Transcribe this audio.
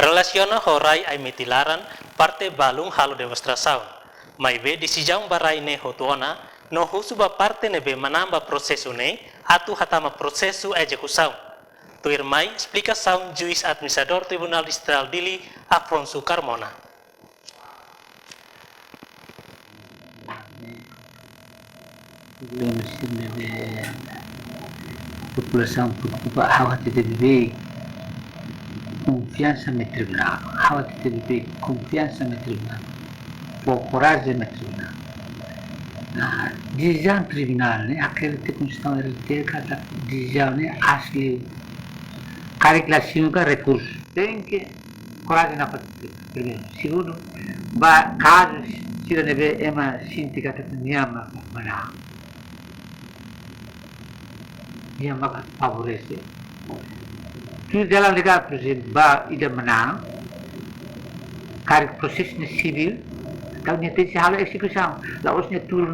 Relaciona horai ai metilaran parte balung halu demonstração. Mai be decisão barai ne hotuona no husuba parte nebe manamba processo ne atu hatama processo execução. Tuir mai explicação juiz administrador Tribunal Distrital Dili Afonso Carmona. População preocupa hawa TTB confiança no tribunal, hawa TTB confiança no tribunal, por coragem no tribunal. Decisão tribunal ne aquele que constitui ele kata decisão ne asli caricação ka recurso tem que coragem na primeiro segundo ba caso sira nebe ema sindicato niama mana niama favorece tu dalam legal processo ba ida menang cari proses civil tahu nyata si hal eksekusi la usnya turun